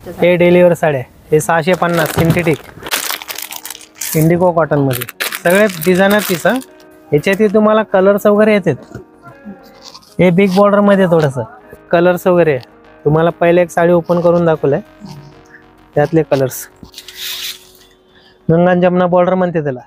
हे डेलीवर साड्या, हे 650 सिंथेटिक इंडिगो कॉटन मध्ये सगळे डिझायनर पीस. याच्यात तुम्हाला कलर्स वगैरे येतात. हे बिग बॉर्डर मध्ये थोडस कलर्स वगैरे. तुम्हाला पहिले एक साडी ओपन करून दाखवलंय, त्यातले कलर्स. गंगा जमुना बॉर्डर म्हणते त्याला.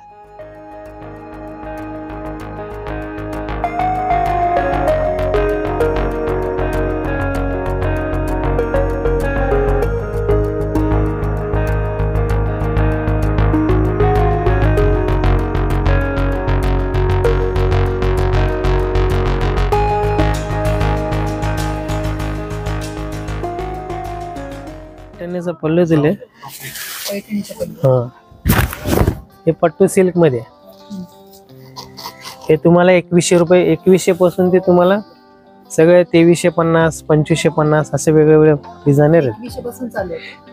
पल्लू दिले. हे पट्टू सिल्क मध्ये. हे तुम्हाला 2100 रुपये, 2100 पासून ते तुम्हाला सगळे 2350, 2550 असे वेगवेगळे डिझायनर आहेत.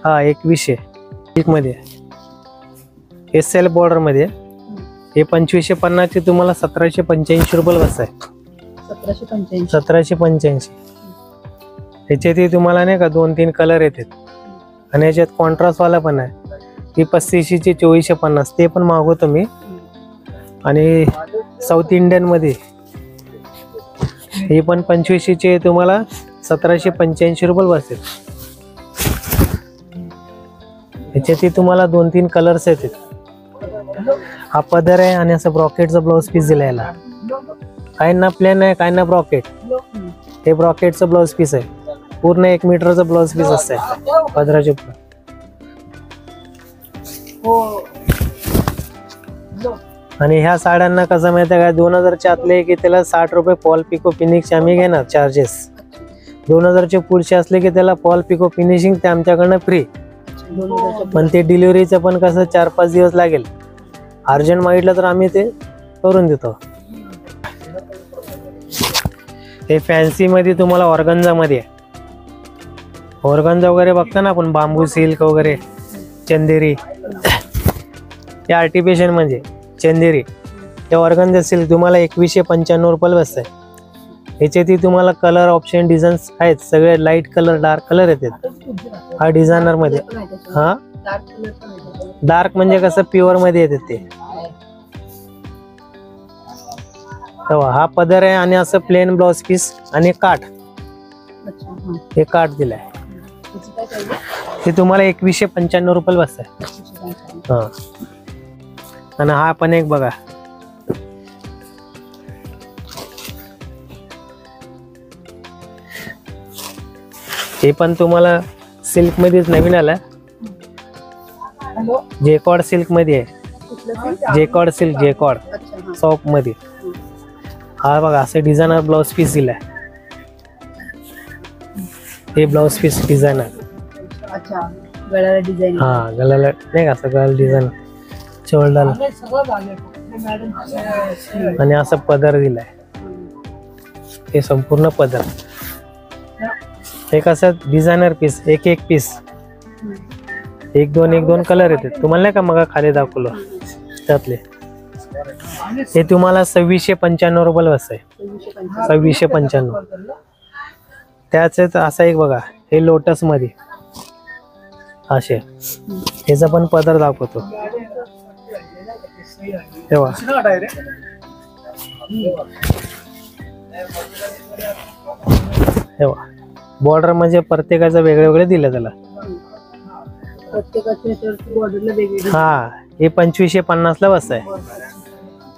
हा 2100 सिल्क मध्ये. हे सेल्फ बॉर्डर मध्ये. हे 2550 चे तुम्हाला 1785 रुपये बसत आहे. 1785. त्याच्यात तुम्हाला नाही का 2-3 कलर येतात. आणि याच्यात कॉन्ट्रास्ट वाला पण आहे. ती 3500 ची 2450, ते पण मागवतो मी. आणि साऊथ इंडियन मध्ये हे पण 2500 चे तुम्हाला 1785 रुपये बसतील. याच्यात तुम्हाला 2-3 कलर्स येतात. हा पदर आहे आणि असं ब्रॉकेटचा ब्लाउज पीस दिला याला. काहींना प्लेन आहे, काहींना ब्रॉकेट. हे ब्रॉकेटचं ब्लाउज पीस आहे. पूर्ण 1 मीटरचा ब्लाउज पीस असतंय पदराच्या ऊपर. आणि ह्या साड्यांना कसं माहिती आहे का, 2000 च्या आतले की त्याला 60 रुपये फॉल पिको फिनिश आम्ही घेणार चार्जेस. 2000 चे पुढचे असले की त्याला फॉल पिको फिनिशिंग ते आमच्याकडनं फ्री. पण ते डिलिव्हरीचं पण कसं 4-5 दिवस लागेल. अर्जंट मागितलं तर आम्ही ते करून देतो. हे फॅन्सी मध्ये तुम्हाला ऑर्गन्झा मध्ये. ऑर्गन्झा वगैरे बघता ना आपण, बांबू सिल्क वगैरे, चंदेरी. हे आर्टिफिशियल म्हणजे चंदेरी. हे ऑर्गन्झा सिल्क तुम्हाला 2195 रुपये बसत आहे. ह्याच्यात तुम्हाला कलर ऑप्शन डिझाईन्स आहेत. सगळे लाईट कलर, डार्क कलर येतात. हा डिझायनर मध्ये. हा डार्क म्हणजे कसं प्युअर मध्ये येतात ते. हा पदर आहे आणि असं प्लेन ब्लाउज पीस आणि काठ. हे काठ दिलाय. ते तुम्हाला 2195 रुपये बसत आहे. हा. आणि हा पण एक बघा, हे पण तुम्हाला सिल्क मध्येच नवीन आला. जेकॉर्ड सिल्क मध्ये आहे. जेकॉर्ड सिल्क, जेकॉर्ड सॉफ्ट मध्ये. हा बघा असं डिझायनर ब्लाउज पीस दिलाय. हे ब्लाउज पीस डिझायनर. गळ्याला डिझाइन. हा गळ्याला नाही का, सगळं डिझाईन शोल्डरला. आणि असं पदर दिलाय. हे संपूर्ण पदर. हे कसं डिझायनर पीस, एक पीस 1-2 कलर येतात. तुम्हाला नाही का मग खाली दाखवलं त्यातले. हे तुम्हाला 2695 रुपये बसत आहे. 2695. त्याच असा एक बघा, हे लोटस मध्ये असे. ह्याचा पण पदर दाखवतो तेव्हा. तेव्हा बॉर्डर म्हणजे प्रत्येकाचं वेगळे दिलं त्याला. हा हे 2550 ला बसत आहे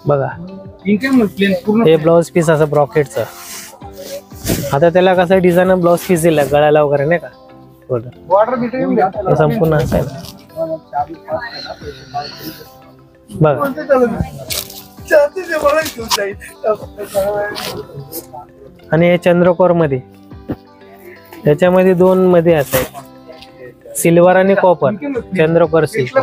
बघा. हे ब्लाउज पीस असं ब्रॉकेटचं. आता त्याला कसं डिझाईन ब्लाउज पीस दिला गळ्याला वगैरे नाही का. बॉर्डर संपूर्ण असं आहे बघा. आणि हे चंद्रकोर मध्ये. त्याच्यामध्ये 2 मध्ये असं आहे, सिल्वर आणि कॉपर. चंद्रकोर सिल्क.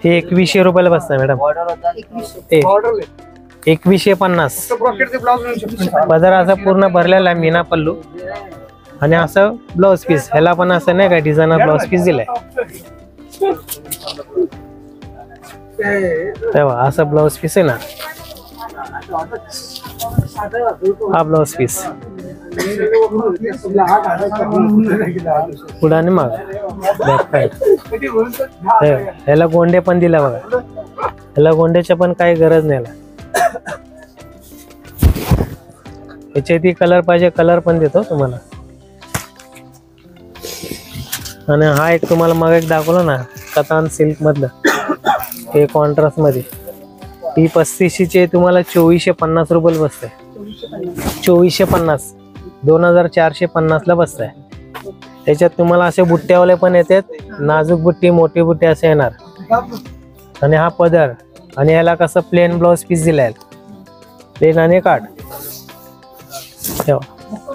हे 2100 रुपयाला बसतं मॅडम. 2150. पदर असा पूर्ण भरलेला आहे, मीना पल्लू. आणि असं ब्लाउज पीस. ह्याला पण असं नाही का डिझायनर ब्लाउज पीस दिलाय तेव्हा. असं ब्लाउज पीस आहे ना. हा ब्लाउज पीस पुढे आणि माग बॅक साईड. ह्याला गोंडे पण दिला बघा, ह्याला गोंड्याच्या पण काही गरज नाही. याच्यात कलर पाहिजे कलर पण देतो तुम्हाला. आणि हा एक तुम्हाला मग एक दाखवला ना कतान सिल्क मधलं, हे कॉन्ट्रास्ट मध्ये, ही 3500ची तुम्हाला 2450 रुपये बसते. 2450, 2450 ला बसताय. त्याच्यात तुम्हाला असे बुट्ट्यावाले पण येतात, नाजूक बुट्टी मोठी बुट्टी असे येणार. आणि हा पदर, आणि याला कसं प्लेन ब्लाउज पीस दिलाय, प्लेन आणि काठ ठेवा,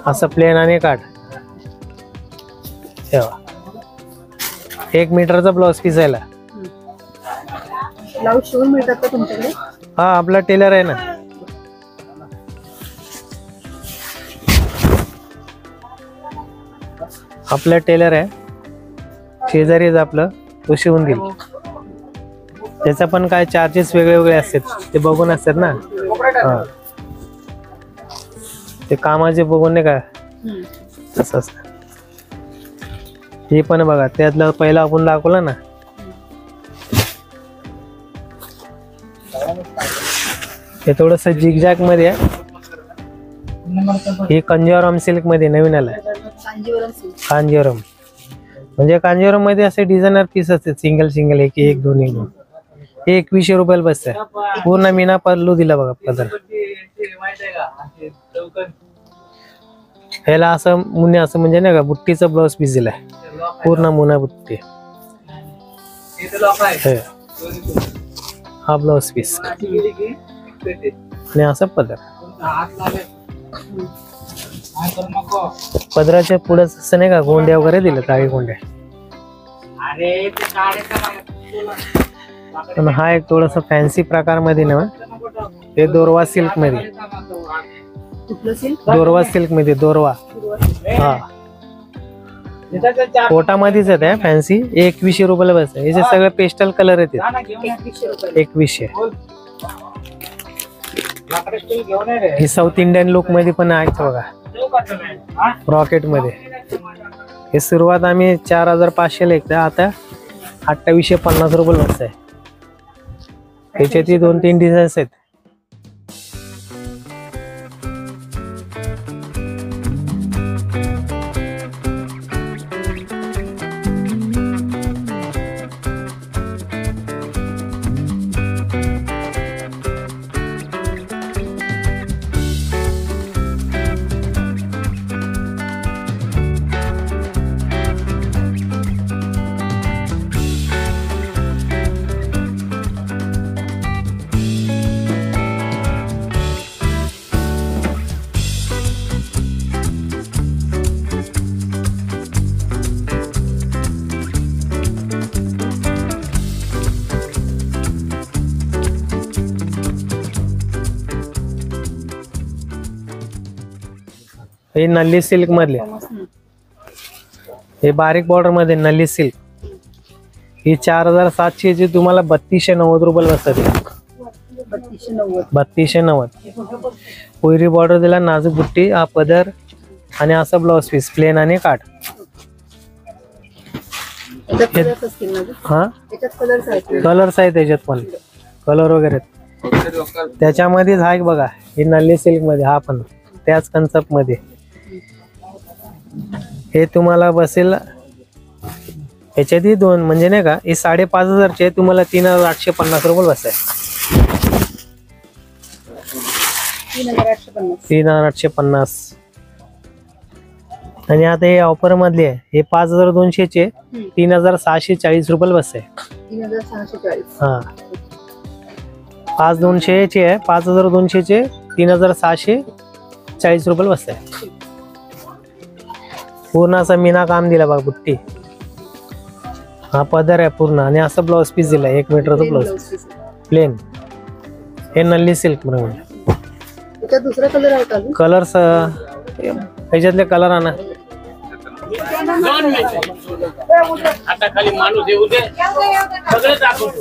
असं प्लेन आणि काठ ठेवा. 1 मीटरचा ब्लाउज पीस यायला. ब्लाउज शिवून मिळतात का तुमच्याकडे? हा, आपला टेलर आहे ना. आपला टेलर आहे, शेजारीच आपलं, तो शिवून देईल. त्याचा पण काय चार्जेस वेगळे वेगळे असतात, ते बघून असतात ना. हा, ते कामाचे बघून नाही का तसं असतं. हे पण बघा, त्यातलं पहिला आपण दाखवलं ना, हे थोडस झिगझॅग मध्ये आहे. हे कांजीवरम सिल्क मध्ये नवीन आलाय. कांजीवरम म्हणजे कांजीवरम मध्ये असे डिझायनर पीस असतात, सिंगल सिंगल, एक एक दोन एक दोन. हे 2100 रुपयाला बसत आहे. पूर्ण मीना पल्लू दिला बघा पदर. ह्याला असं मुन्या, असं म्हणजे नाही का बुट्टीचं ब्लाउज पीस दिलाय, पूर्ण मुना बुट्टी. हा ब्लाउज पीस आणि असं पदर. पदराच्या पुढे असं नाही का गोंड्या वगैरे दिलं, ताळी गोंड्या. पण हा एक थोडस फॅन्सी प्रकार मध्ये ना, हे दोरवा सिल्क मध्ये, दोरवा सिल्क मध्ये, दोरवा. हा, कोटामध्येच आहे फॅन्सी. 2100 रुपयाला बस. याचे सगळे पेस्टल कलर येते. 2100. ही साऊथ इंडियन लुक मध्ये पण आहे बघा, रॉकेट मध्ये. हे सुरुवात आम्ही 4500 ला एकदा, आता 2850 रुपये बसत आहे. त्याच्यात 2-3 डिझाईन्स आहेत. हे नल्ली सिल्क मधले, हे बारीक बॉर्डर मध्ये नल्ली सिल्क. ही 4700 ची तुम्हाला 3290 रुपये बसतात. 3290. कोयरी बॉर्डर दिला, नाजूक बुट्टी, हा पदर आणि असा ब्लाउज पीस, प्लेन आणि काठ. हा, कलर्स आहेत त्याच्यात पण, कलर वगैरे. त्याच्यामध्येच हा एक बघा, हे नल्ली सिल्क मध्ये, हा पण त्याच कन्सेप्ट मध्ये. हे तुम्हाला बसेल याच्यातही 2 म्हणजे नाही का, हे 5500 चे तुम्हाला 3850 रुपये बसत आहे. 3850. आणि आता हे ऑफर मधले आहे, हे 5200 चे 3640 रुपये बसत आहे. 3640. हा, 5200 चे आहे, 5200 चे 3640 रुपये बसत आहे. पूर्ण असं मीना काम दिला बघा बुट्टी. हा पदर आहे पूर्ण, आणि असं ब्लाउज पीस दिला 1 मीटरचा ब्लाउज प्लेन. हे नल्ली सिल्क म्हणजे. दुसरा कलर आहे का? कलर्स ह्याच्यातले कलर आणा. आता खाली माणूस येऊ दे, सगळे दाखवतो.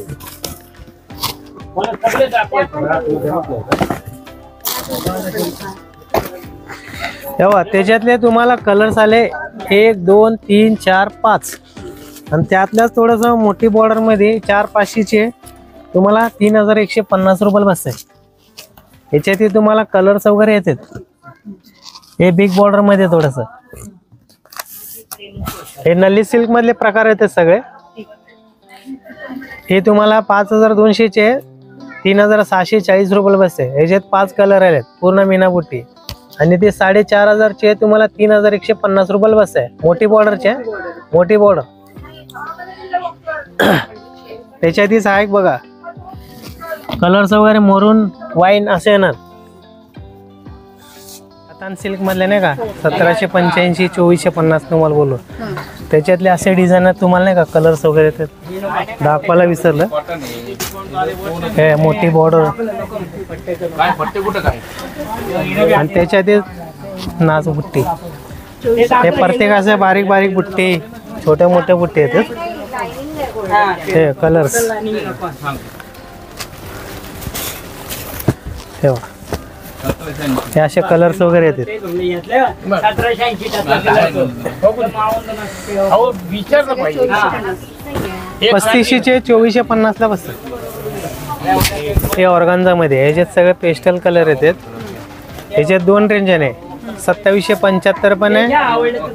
मला सगळे दाखवायचं. तेव्हा त्याच्यातले तुम्हाला कलर्स आले 1 2 3 4 5 आणि त्यातल्याच थोडस मोठी बॉर्डर मध्ये 4-500चे तुम्हाला 3150 रुपये बसते. याच्यात तुम्हाला कलर्स वगैरे येतात. हे बिग बॉर्डर मध्ये थोडस हे नल्ली सिल्क मधले प्रकार येतात सगळे. हे तुम्हाला 5200चे 3640 रुपये बसते. याच्यात 5 कलर आलेत पूर्ण मीनाबुट्टी आणि ते 4500चे तुम्हाला 3150 रुपये बसते. मोठी बॉर्डरचे मोठी बॉर्डर त्याच्यातच आहे बघा. कलर्स वगैरे मरून वाईन असे येणार. कतान सिल्क मधले नाही का 1785 2450 तुम्हाला बोलू. त्याच्यातले असे डिझाईन तुम्हाला नाही का कलर्स वगैरे येतात. दाखवायला विसरलं. हे मोठी बॉर्डर आणि त्याच्यात नाच बुट्टी. हे प्रत्येक असे बारीक बारीक बुट्टी छोट्या मोठ्या बुट्टी येतात. हे कलर्स ठेवा. हे असे कलर्स वगैरे येतात. 3500चे 2450 ला बसतात. हे ऑर्गान्झा मध्ये ह्याच्यात सगळे पेस्टल कलर येतात. ह्याच्यात 2 रेंज आहे. 2775 पण आहे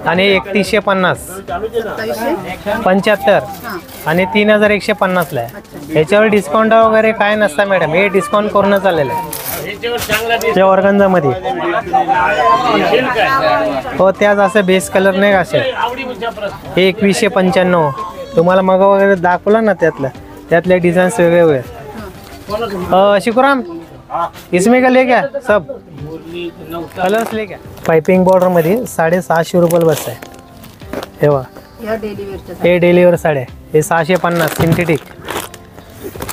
आणि 3150 75 आणि 3150 ला आहे. ह्याच्यावर डिस्काउंट वगैरे काय नसता मॅडम. हे डिस्काउंट करून चाललेलं आहे त्या ऑर्गान्झा मध्ये. हो त्याच असं बेस कलर नाही का असे. हे 2195 तुम्हाला मग वगैरे दाखवला ना. त्यातल्या डिझाईन्स वेगळे वेगळे. शिकुराम इसमें का ले क्या सब कलर्स ले क्या. पाइपिंग बॉर्डर मध्ये 750 रुपये बसत आहे. तेव्हा हे डेली वेअर साड्या हे 650 सिंथेटिक.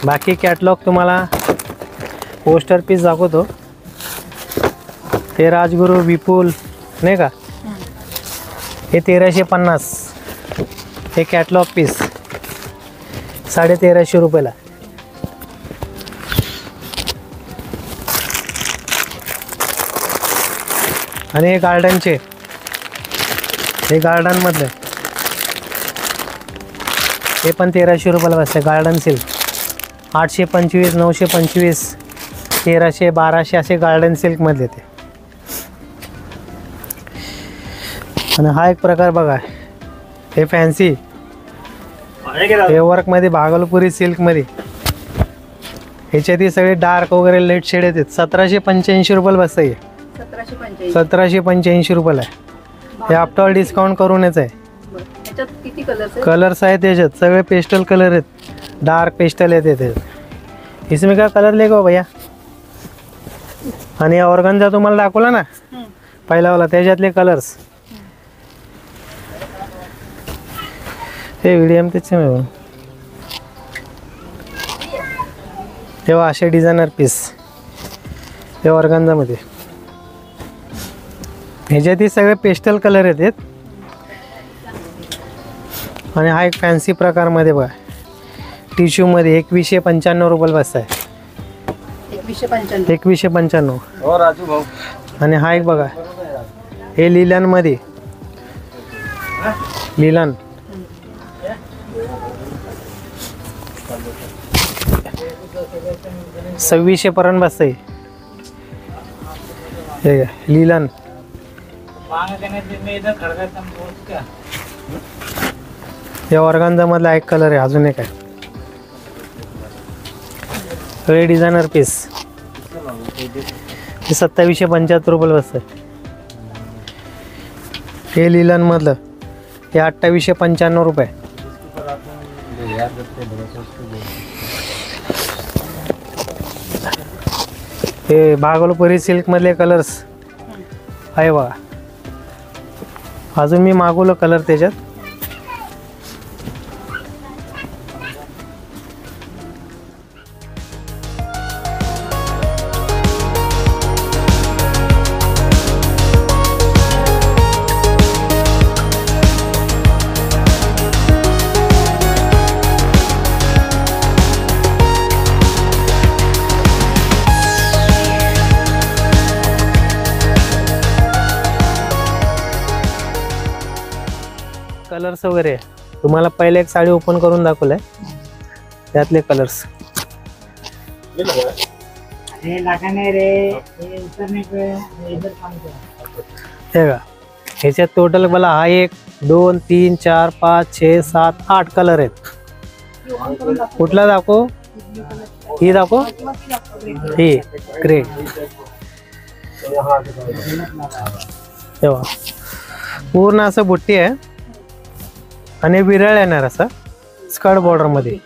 बाकी कॅटलॉग तुम्हाला पोस्टर पीस दाखवतो. हे राजगुरू विपुल नाही का हे 1350. हे कॅटलॉग पीस 1350 रुपयाला. आणि हे गार्डनचे हे गार्डन मधले हे पण 1300 रुपयाला बसते. गार्डन सिल्क 825 925 1300 1200 असे गार्डन सिल्क मधले ते. आणि हा एक प्रकार बघा हे फॅन्सी हे वर्क मध्ये भागलपुरी सिल्क मध्ये. ह्याच्यात सगळे डार्क वगैरे लेट शेड येतात. 1785 रुपयाला बसते. 1785 रुपयाला आहे. हे आफ्टर डिस्काउंट करूनच आहे. कलर्स आहेत त्याच्यात सगळे पेस्टल कलर आहेत. डार्क पेस्टल येते त्याच्यात. इसमें का कलर लेगो भैया. आणि ऑर्गनचा तुम्हाला दाखवला ना पहिलावाला त्याच्यातले कलर्स हे व्हिडिओ त्याचे मिळून. तेव्हा असे डिझायनर पीस हे ऑर्गनमध्ये. ह्याच्यातही सगळे पेस्टल कलर येतात. आणि हा एक फॅन्सी प्रकारमध्ये बघा टिश्यू मध्ये 2195 रुपयाला बसत आहे. 2195. आणि हा एक बघा हे लिलन मध्ये लिलन 2600 पर्यंत बसते. हे लिलन या ऑर्गान्झा मधला एक कलर आहे. अजून एक आहे सगळे डिझायनर पीस. हे 2775 रुपयाला बसत. हे लिलन मधलं हे 2895 रुपये. हे भागलपुरी सिल्क मधले कलर्स आहे बघा. अजून मी मागवलं कलर त्याच्यात. कलर्स वगैरे आहे. तुम्हाला पहिले एक साडी ओपन करून दाखवलंय, त्यातले कलर्स. हे का ह्याच्यात टोटल मला हा 1 2 3 4 5 6 7 8 कलर आहेत. कुठला दाखव? ही दाखव, ही ग्रे. तेव्हा पूर्ण असं बुट्टी आहे आणि विरळ येणार असं स्कर्ट बॉर्डर मध्ये.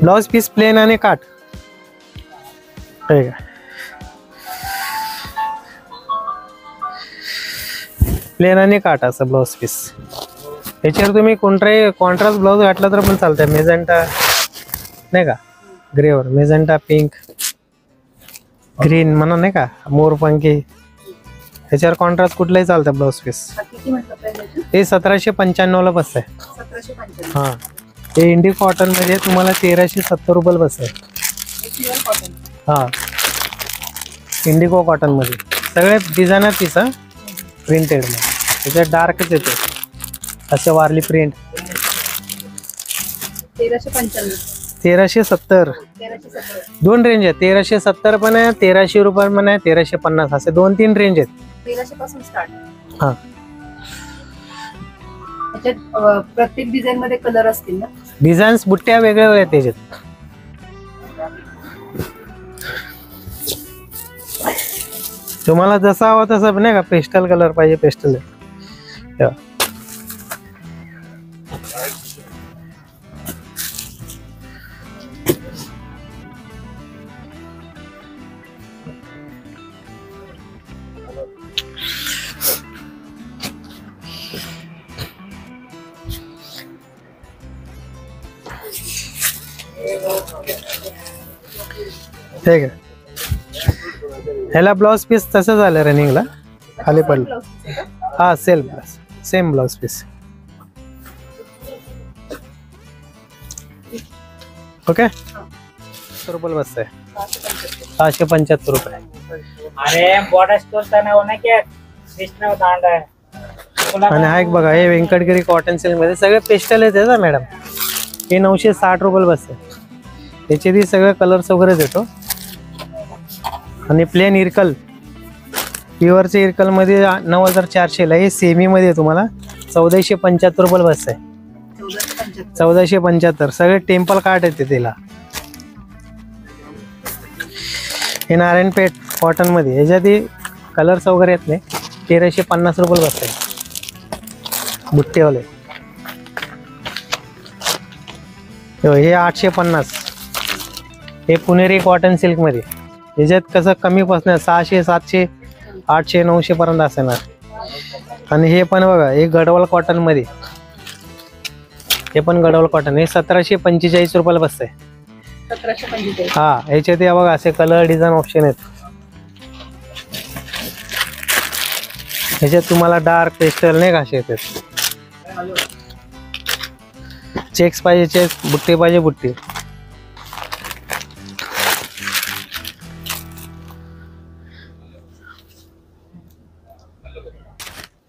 ब्लाउज पीस प्लेन आणि काट. प्लेन आणि काट असं ब्लाउज पीस. याच्यावर तुम्ही कोणताही कॉन्ट्रास्ट ब्लाउज घातला तर पण चालतंय. मेजेंटा नाही का, ग्रेवर मेजेंटा, पिंक, ग्रीन म्हणा नाही का, मोरपंखी, ह्याच्यावर कॉन्ट्रास्ट कुठलाही चालतं ब्लाउज पीस. हे 1795 ला बसतंय. हा, हे इंडी कॉटन मध्ये तुम्हाला 1370 रुपये बसतंय. हा, इंडिगो कॉटन मध्ये सगळे डिझायनर पीस हा, प्रिंटेड मध्ये. त्याच्यात डार्कच येते असे वारली प्रिंट. 1370 दोन रेंज आहेत. 1370 पण आहे, 1300 रुपये पण आहे, 1350 असे 2-3 रेंज आहेत. 1300 पासून स्टार्ट. हा, प्रत्येक डिझाईन मध्ये कलर असतील ना. डिझाईन्स बुट्ट्या वेगळ्या वेगळ्या त्याच्यात. तुम्हाला जसा हवा तसा नाही का, पेस्टल कलर पाहिजे पेस्टल. ठीक आहे. ह्याला ब्लाउज पीस तसं झालं रनिंगला, खाली पडलं. हा, सेम ब्लाउज पीस. ओके, रुपये बसत आहे. 675 रुपये. अरे बॉर्डर स्टोर आणि हा एक बघा, हे व्यंकटगिरी कॉटन सिल्क मध्ये सगळे पेस्टल आहेत ना मॅडम. हे 960 रुपये बसते. याचे सगळे कलर्स वगैरे देतो. आणि प्लेन इरकल, प्युअरचे इरकल मध्ये 9400 ला. हे सेमी मध्ये तुम्हाला 1475 रुपये बसत आहे. 1475. सगळे टेम्पल काट येते त्याला. हे नारायणपेठ कॉटन मध्ये, ह्याच्यात कलर्स वगैरे येत नाही. 1350 रुपये बसत आहे बुट्टेवाले. हे 850. हे पुणेरी कॉटन सिल्क मध्ये. याच्यात कसं कमी पासून 600 700 800 900 पर्यंत असणार. आणि हे पण बघा, हे गडवाल कॉटन मध्ये. हे पण गडवाल कॉटन. हे 1745 रुपयाला बसतंय. 1745. हा, याच्यात या बघा असे कलर डिझाईन ऑप्शन आहेत. ह्याच्यात तुम्हाला डार्क पेस्टल नाही का असे येतात. चेक्स पाहिजे चेक्स, बुट्टी पाहिजे बुट्टी.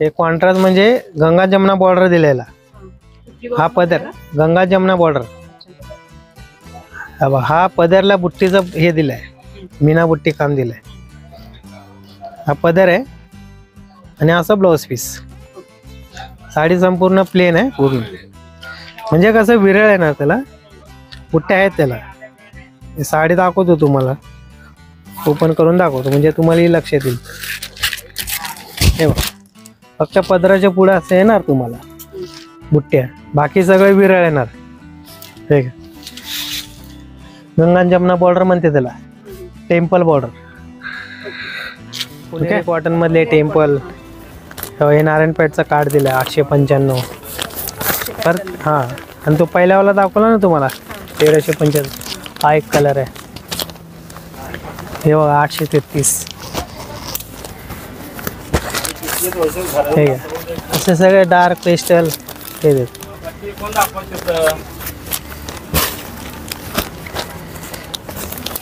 हे कॉन्ट्रास्ट म्हणजे गंगा जमुना बॉर्डर दिलेला. हा पदर गंगा जमुना बॉर्डर. हा पदरला बुट्टीचं हे दिलंय, मीना बुट्टी काम दिलंय. हा पदर आहे आणि असं ब्लाउज पीस. साडी संपूर्ण प्लेन आहे पूर्ण. म्हणजे कसं विरळ आहे ना, त्याला बुट्ट्या आहेत त्याला. साडी दाखवतो तुम्हाला, ओपन करून दाखवतो म्हणजे तुम्हाला लक्षात येईल. हे बघा, फक्त पदराच्या पुढे असं येणार तुम्हाला बुट्ट्या, बाकी सगळं विरळ येणार. ठीक आहे. गंगा जमुना बॉर्डर म्हणते त्याला, टेम्पल बॉर्डर. पुणे कॉटन मधले टेम्पल. हे नारायणपेठचा कार्ड दिलाय 895. परत हा, आणि तो पहिल्यावाला दाखवला ना तुम्हाला 1375. हा एक कलर आहे. हे बघा 833. ठीक आहे. असे सगळे डार्क पेस्टल हे देत.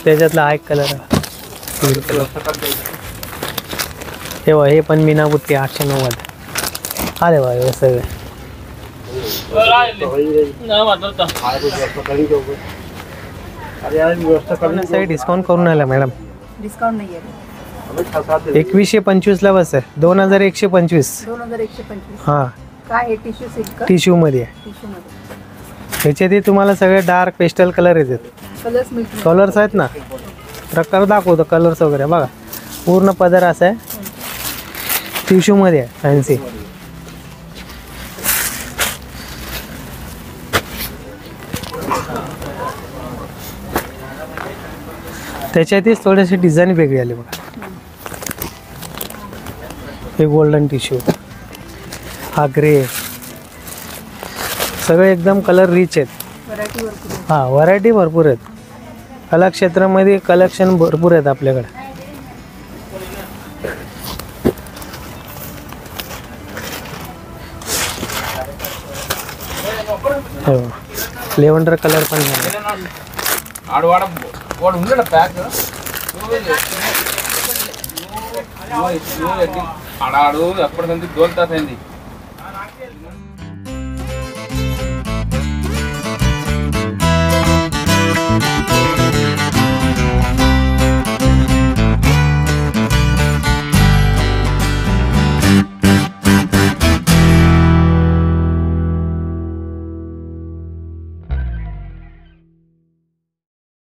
त्याच्यातला हा एक कलर आहे. हे पण मीना बुट्टी 890. अरे वा हे सगळे काही डिस्काउंट करून आला मॅडम. डिस्काउंट नाही आहे. 2125 ला बस आहे. 2125. 2125. हा काय आहे टिश्यू सिल्क का? टिश्यू मध्ये आहे. टिश्यू मध्ये ह्याच्यातही तुम्हाला सगळे डार्क पेस्टल कलर येतात. कलर्स मिळतील. कलर्स आहेत ना, प्रकार दाखवतो कलर्स वगैरे बघा. पूर्ण पदर असा आहे, टिश्यू मध्ये आहे, फॅन्सी. त्याच्यातच थोडेसे डिझाईन वेगळी आली बघा. हे गोल्डन टिश्यू, हा ग्रे, सगळे एकदम कलर रिच आहेत. व्हरायटी भरपूर आहे. हा व्हरायटी भरपूर आहेत. कला क्षेत्रामध्ये कलेक्शन भरपूर आहेत आपल्याकडे. हो लेव्हंडर कलर पण आहे. ఆడాడు ఎప్పటికంటే దోలుతా